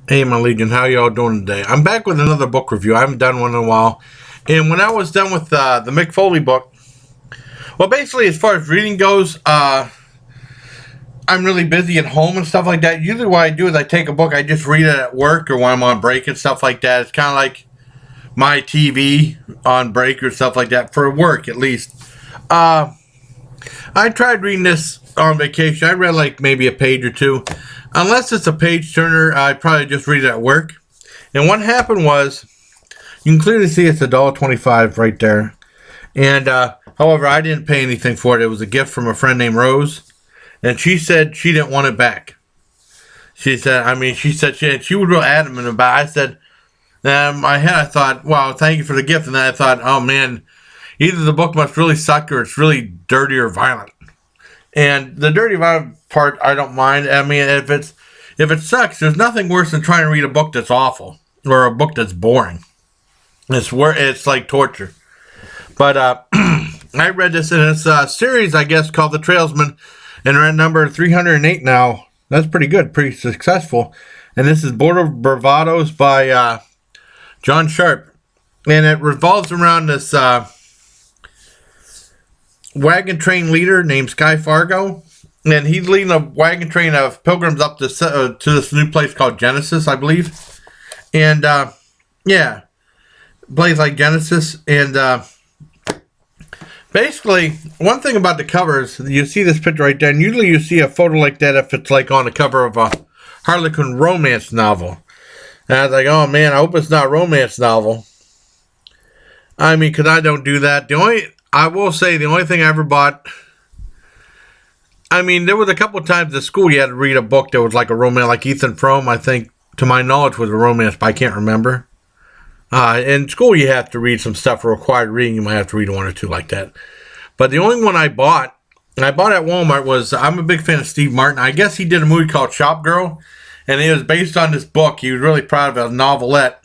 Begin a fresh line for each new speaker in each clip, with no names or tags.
Hey, my Legion, how y'all doing today? I'm back with another book review. I haven't done one in a while. And when I was done with the Mick Foley book, well, basically, as far as reading goes, I'm really busy at home and stuff like that. Usually what I do is I take a book, I just read it at work or when I'm on break and stuff like that. It's kind of like my TV on break or stuff like that, for work at least. I tried reading this on vacation. I read like maybe a page or two. Unless it's a page turner, I probably just read it at work. And what happened was, you can clearly see it's $1.25 right there. And however, I didn't pay anything for it. It was a gift from a friend named Rose, and she said she didn't want it back. She said she was real adamant about it. I said, in my head, I thought, wow, thank you for the gift. And then I thought, oh man, either the book must really suck or it's really dirty or violent. And the dirty violent part, I don't mind. I mean, if it sucks, there's nothing worse than trying to read a book that's awful or a book that's boring. It's like torture. But I read this in this series, I guess, called The Trailsman, and we're at number 308 now. That's pretty good, pretty successful. And this is Bravados by Jon Sharpe, and it revolves around this wagon train leader named Sky Fargo, and he's leading a wagon train of pilgrims up to this new place called Genesis, I believe. And yeah, place like Genesis. And basically, one thing about the covers, you see this picture right there, and usually you see a photo like that if it's like on the cover of a Harlequin romance novel. And I was like, oh man, I hope it's not a romance novel. I mean, because I don't do that. I will say the only thing I ever bought, I mean, there was a couple of times at school you had to read a book that was like a romance, like Ethan Frome, I think, to my knowledge, was a romance, but I can't remember. In school you have to read some stuff for required reading. You might have to read one or two like that. But the only one I bought, and I bought at Walmart, was, I'm a big fan of Steve Martin. I guess he did a movie called Shop Girl, and it was based on this book. He was really proud of it, a novelette.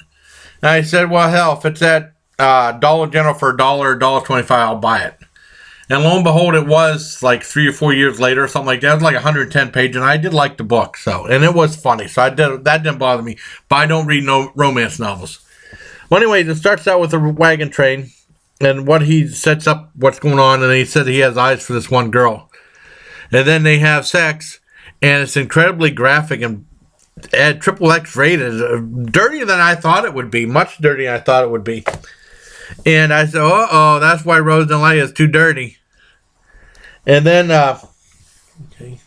And I said, well, hell, if it's at Dollar General for $1.25, I'll buy it. And lo and behold, it was like 3 or 4 years later or something like that. It was like 110 pages, and I did like the book, and it was funny, so that didn't bother me. But I don't read no romance novels. Well, anyway, it starts out with a wagon train, and what he sets up, what's going on, and he said he has eyes for this one girl. And then they have sex, and it's incredibly graphic and triple X rated, dirtier than I thought it would be, much dirtier than I thought it would be. And I said, uh-oh, that's why Rose didn't like it. It's too dirty. And then, okay.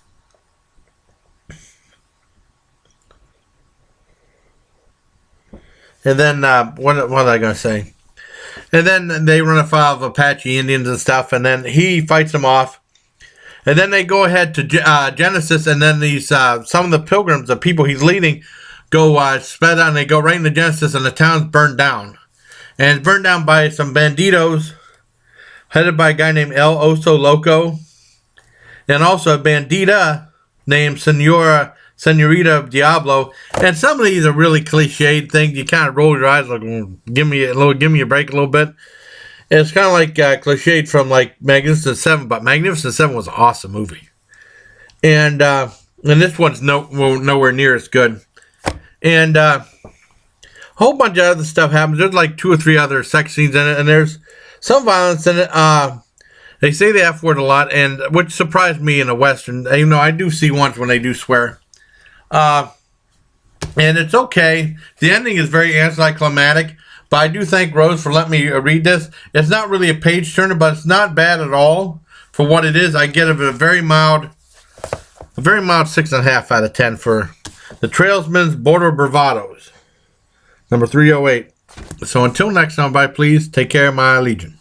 And then, what was I going to say? And then they run afoul of Apache Indians and stuff, and then he fights them off. And then they go ahead to Genesis, and then these, some of the pilgrims, the people he's leading, go sped on, and they go right into Genesis, and the town's burned down. And it's burned down by some banditos, headed by a guy named El Oso Loco, and also a bandita named Senorita Diablo. And some of these are really cliched things. You kind of roll your eyes like, give me a break a little bit. And it's kind of like cliched from like Magnificent Seven, but Magnificent Seven was an awesome movie. And this one's nowhere near as good. And whole bunch of other stuff happens. There's like 2 or 3 other sex scenes in it, and there's some violence in it. They say the F word a lot, and which surprised me in a Western. You know, I do see ones when they do swear. And it's okay. The ending is very anticlimactic, but I do thank Rose for letting me read this. It's not really a page turner, but it's not bad at all for what it is. I give it a very mild 6.5 out of 10 for The Trailsman's Border Bravados. Number 308. So until next time, bye, please. Take care, my Legion.